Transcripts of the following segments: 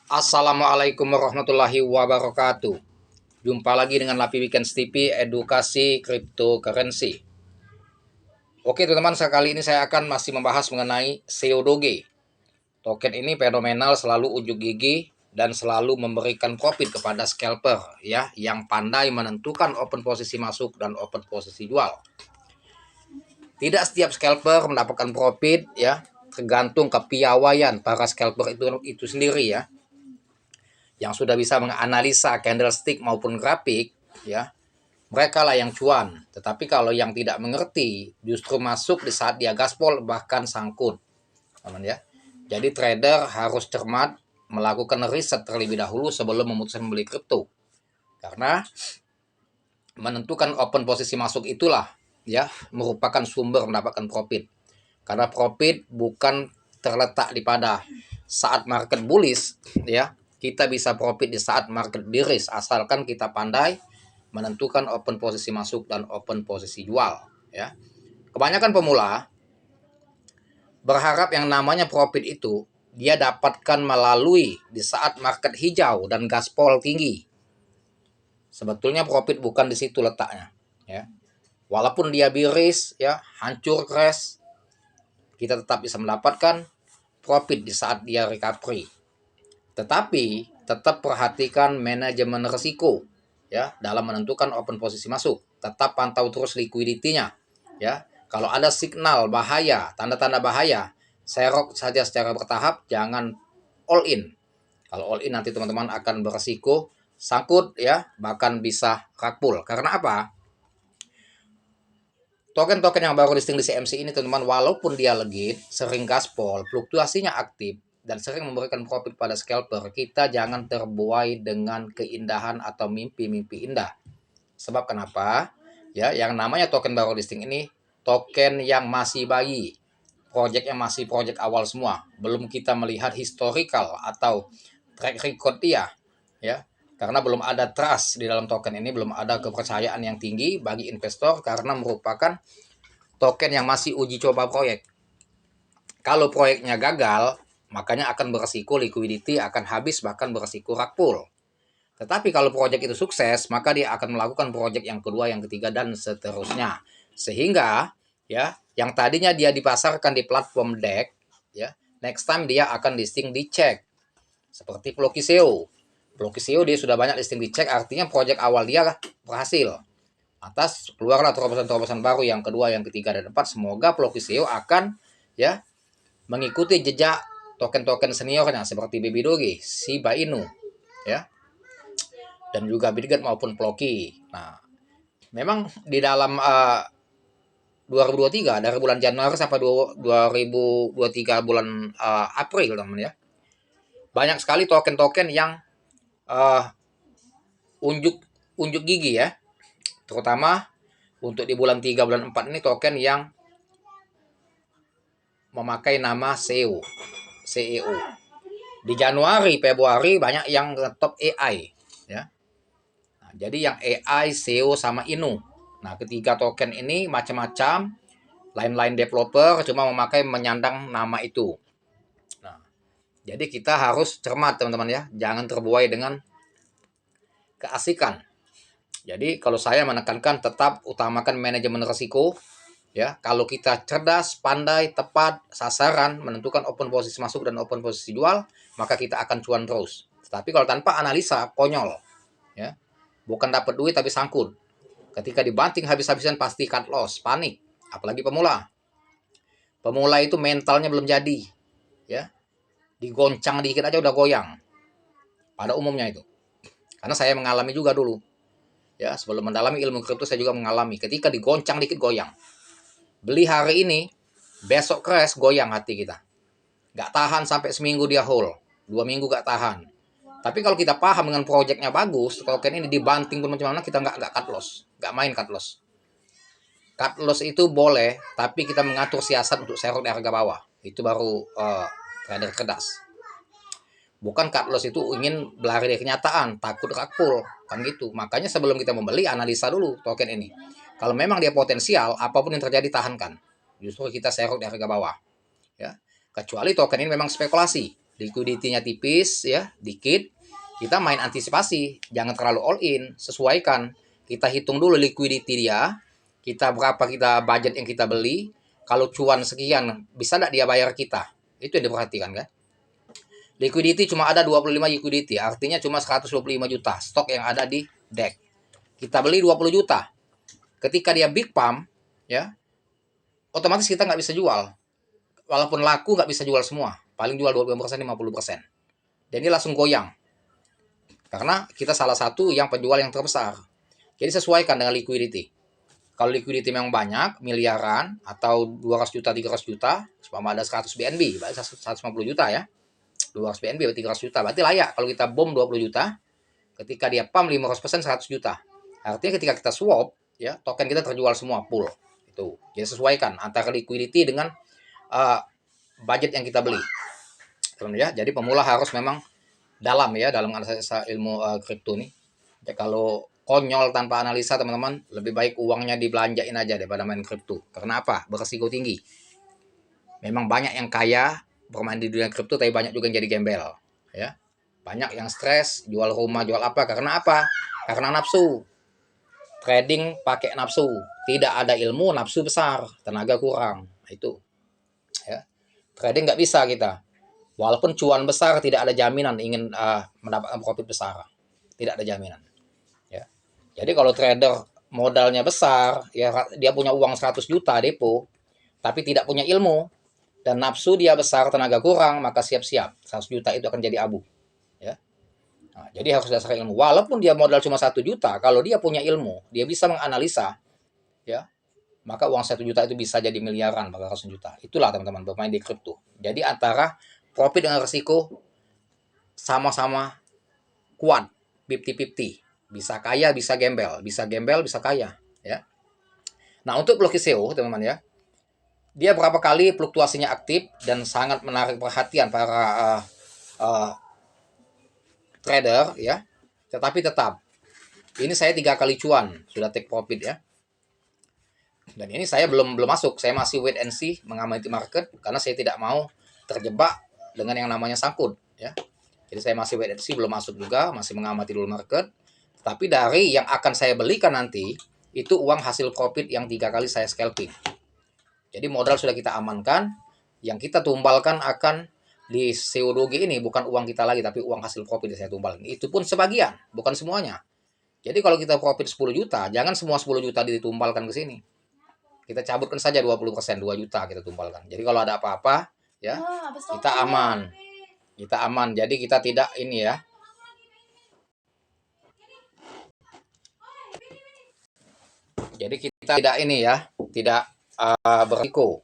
Assalamualaikum warahmatullahi wabarakatuh. Jumpa lagi dengan Lapi Weekend TV Edukasi Cryptocurrency. Oke teman-teman, kali ini saya akan masih membahas mengenai CODOGE. Token ini fenomenal, selalu unjuk gigi dan selalu memberikan profit kepada scalper ya, yang pandai menentukan open posisi masuk dan open posisi jual. Tidak setiap scalper mendapatkan profit ya, tergantung kepiawaian para scalper itu sendiri ya, yang sudah bisa menganalisa candlestick maupun grafik ya, mereka lah yang cuan. Tetapi kalau yang tidak mengerti justru masuk di saat dia gaspol bahkan sangkut, teman ya. Jadi trader harus cermat, melakukan riset terlebih dahulu sebelum memutuskan membeli kripto, karena menentukan open posisi masuk itulah ya merupakan sumber mendapatkan profit. Karena profit bukan terletak di pada saat market bullish ya, kita bisa profit di saat market bearish asalkan kita pandai menentukan open posisi masuk dan open posisi jual ya. Kebanyakan pemula berharap yang namanya profit itu dia dapatkan melalui di saat market hijau dan gaspol tinggi. Sebetulnya profit bukan di situ letaknya ya. Walaupun dia bearish ya, hancur crash, kita tetap bisa mendapatkan profit di saat dia recovery. Tetapi tetap perhatikan manajemen risiko ya dalam menentukan open posisi masuk. Tetap pantau terus liquidity-nya ya. Kalau ada signal bahaya, tanda-tanda bahaya, serok saja secara bertahap, jangan all in. Kalau all in nanti teman-teman akan beresiko sangkut ya, bahkan bisa rakpul. Karena apa? Token-token yang baru listing di CMC ini teman-teman, walaupun dia legit, sering gaspol, fluktuasinya aktif, dan sering memberikan profit pada scalper, kita jangan terbuai dengan keindahan atau mimpi-mimpi indah. Sebab kenapa? Ya, yang namanya token baru listing ini, token yang masih bayi, projectnya masih project awal semua, belum kita melihat historical atau track record dia, ya. Karena belum ada trust di dalam token ini, belum ada kepercayaan yang tinggi bagi investor karena merupakan token yang masih uji coba proyek. Kalau proyeknya gagal, makanya akan beresiko liquidity akan habis, bahkan beresiko rakpul. Tetapi kalau proyek itu sukses, maka dia akan melakukan proyek yang kedua, yang ketiga, dan seterusnya. Sehingga ya, yang tadinya dia dipasarkan di platform DEX, ya, next time dia akan listing di cek. Seperti Blokiseo. Blokiseo dia sudah banyak listing di cek, artinya proyek awal dia berhasil. Atas keluarlah terobosan-terobosan baru yang kedua, yang ketiga, dan keempat. Semoga Blokiseo akan ya mengikuti jejak token-token seniornya seperti Baby Doge, Shiba Inu, ya, dan juga Bitget maupun Ploki. Nah, memang di dalam 2023 dari bulan Januari sampai 2023 bulan April teman ya, banyak sekali token-token yang uh, unjuk unjuk gigi ya, terutama untuk di bulan 3 bulan 4 ini token yang memakai nama CEO. Di Januari, Februari banyak yang top AI ya. Nah, jadi yang AI, SEO sama Inu. Nah, ketiga token ini macam-macam, lain-lain developer cuma memakai menyandang nama itu. Nah, jadi kita harus cermat teman-teman ya, jangan terbuai dengan keasikan. Jadi kalau saya menekankan tetap utamakan manajemen risiko ya. Kalau kita cerdas, pandai, tepat sasaran menentukan open posisi masuk dan open posisi jual, maka kita akan cuan terus. Tapi kalau tanpa analisa, konyol ya. Bukan dapat duit tapi sangkut. Ketika dibanting habis-habisan pasti cut loss, panik. Apalagi pemula. Pemula itu mentalnya belum jadi ya. Digoncang dikit aja udah goyang. Pada umumnya itu. Karena saya mengalami juga dulu. Ya, sebelum mendalami ilmu kripto saya juga mengalami ketika digoncang dikit goyang. Beli hari ini, besok crash, goyang hati kita. Gak tahan sampai seminggu dia hold, 2 minggu gak tahan. Tapi kalau kita paham dengan proyeknya bagus, token ini dibanting pun macam mana, kita gak cut loss, gak main cut loss. Cut loss itu boleh, tapi kita mengatur siasat untuk serok di harga bawah. Itu baru trader cerdas. Bukan cut loss itu ingin berlari dari kenyataan, takut rakpul, kan gitu. Makanya sebelum kita membeli, analisa dulu token ini. Kalau memang dia potensial, apapun yang terjadi tahankan. Justru kita serok di harga bawah. Ya. Kecuali token ini memang spekulasi. liquidity-nya tipis ya, dikit, kita main antisipasi, jangan terlalu all in, sesuaikan. Kita hitung dulu liquidity dia, kita berapa kita budget yang kita beli, kalau cuan sekian, bisa nggak dia bayar kita? Itu yang diperhatikan kan. Liquidity cuma ada 25 liquidity, artinya cuma 125 juta stok yang ada di deck. Kita beli 20 juta. Ketika dia big pump, ya, otomatis kita nggak bisa jual. Walaupun laku nggak bisa jual semua. Paling jual 20%, 50%. Dan ini langsung goyang. Karena kita salah satu yang penjual yang terbesar. Jadi sesuaikan dengan liquidity. Kalau liquidity memang banyak, miliaran, atau 200 juta, 300 juta, selama ada 100 BNB, berarti 150 juta ya. 200 BNB berarti 300 juta. Berarti layak kalau kita bom 20 juta, ketika dia pump 500% 100 juta. Artinya ketika kita swap, ya, token kita terjual semua full. Itu. Jadi sesuaikan antara liquidity dengan budget yang kita beli. Ya, jadi pemula harus memang dalam ya, dalam analisa ilmu kripto nih. Ya, kalau konyol tanpa analisa teman-teman, lebih baik uangnya dibelanjain aja daripada main kripto. Karena apa? Beresiko tinggi. Memang banyak yang kaya bermain di dunia kripto, tapi banyak juga yang jadi gembel. Ya, banyak yang stres, jual rumah, jual apa? Karena apa? Karena nafsu. Trading pakai nafsu. Tidak ada ilmu, nafsu besar, tenaga kurang. Itu. Ya. Trading nggak bisa kita. Walaupun cuan besar, tidak ada jaminan ingin mendapatkan profit besar. Tidak ada jaminan. Ya. Jadi kalau trader modalnya besar, ya dia punya uang 100 juta depo, tapi tidak punya ilmu, dan nafsu dia besar, tenaga kurang, maka siap-siap 100 juta itu akan jadi abu. Ya. Nah, jadi harus dasar ilmu. Walaupun dia modal cuma 1 juta, kalau dia punya ilmu, dia bisa menganalisa, ya, maka uang 1 juta itu bisa jadi miliaran, maka 100 juta. Itulah teman-teman bermain di kripto. Jadi antara profit dengan risiko sama-sama kuat, 50-50. Bisa kaya, bisa gembel, bisa kaya, ya. Nah, untuk blok ICO, teman-teman ya, dia berapa kali fluktuasinya aktif dan sangat menarik perhatian para trader ya. Tetapi tetap ini saya 3 kali cuan sudah take profit ya. Dan ini saya belum masuk, saya masih wait and see, mengamati market karena saya tidak mau terjebak dengan yang namanya sangkut ya. Jadi saya masih wait and see, belum masuk juga, masih mengamati dulu market. Tapi dari yang akan saya belikan nanti itu uang hasil profit yang 3 kali saya scalping. Jadi modal sudah kita amankan, yang kita tumbalkan akan di CO2G ini bukan uang kita lagi, tapi uang hasil profit yang saya tumbalkan. Itu pun sebagian, bukan semuanya. Jadi kalau kita profit 10 juta, jangan semua 10 juta ditumbalkan ke sini. Kita cabutkan saja 20%, 2 juta kita tumbalkan. Jadi kalau ada apa-apa, ya, kita aman. Kita aman. Jadi kita tidak ini ya. Jadi kita tidak ini ya, tidak berisiko.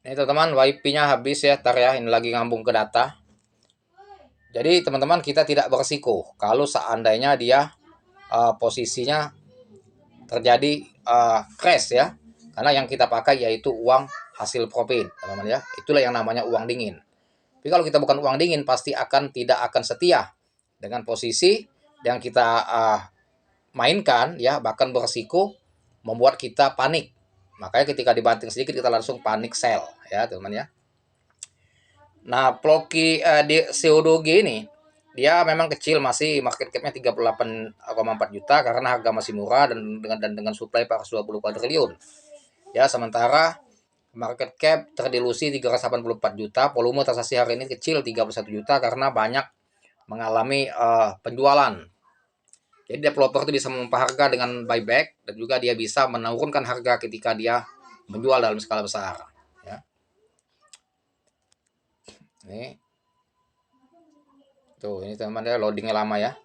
Ini teman-teman, wifi-nya habis ya, tar ya, ini lagi ngambung ke data. Jadi teman-teman, kita tidak berisiko kalau seandainya dia posisinya terjadi crash ya, karena yang kita pakai yaitu uang hasil profit, teman-teman ya. Itulah yang namanya uang dingin. Tapi kalau kita bukan uang dingin, pasti tidak akan setia dengan posisi yang kita mainkan ya, bahkan berisiko membuat kita panik. Makanya ketika dibanting sedikit kita langsung panik sell ya, teman-teman ya. Nah, Ploki di CO2G ini dia memang kecil, masih market cap-nya 38,4 juta karena harga masih murah dan dengan supply 420 kuadriliun. Ya, sementara market cap terdilusi 384 juta, volume transaksi hari ini kecil 31 juta karena banyak mengalami penjualan. Jadi developer itu bisa memompa harga dengan buyback dan juga dia bisa menurunkan harga ketika dia menjual dalam skala besar. Ya. Ini tuh, ini teman-teman ya, loadingnya lama ya.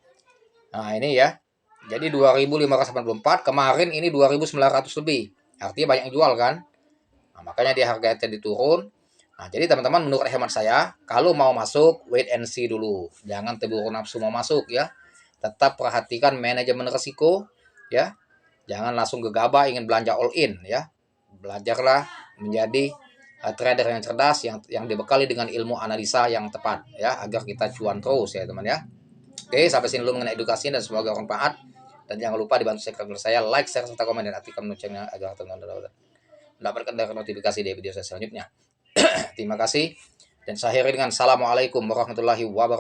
Nah ini ya, jadi 2.584, kemarin ini 2.900 lebih, artinya banyak yang jual kan. Nah, makanya dia harganya tadi turun. Nah jadi teman-teman, menurut hemat saya, kalau mau masuk wait and see dulu, jangan terburu nafsu mau masuk ya. Tetap perhatikan manajemen risiko ya, jangan langsung gegabah ingin belanja all in ya. Belajarlah menjadi trader yang cerdas, yang dibekali dengan ilmu analisa yang tepat ya, agar kita cuan terus ya teman ya. Oke, sampai sini dulu mengenai edukasi dan semoga bermanfaat. Dan jangan lupa dibantu subscribe saya, like, share, serta komen, dan aktifkan loncengnya agar teman-teman mendapatkan notifikasi dari video saya selanjutnya. Terima kasih. Dan saya akhiri dengan Assalamualaikum warahmatullahi wabarakatuh.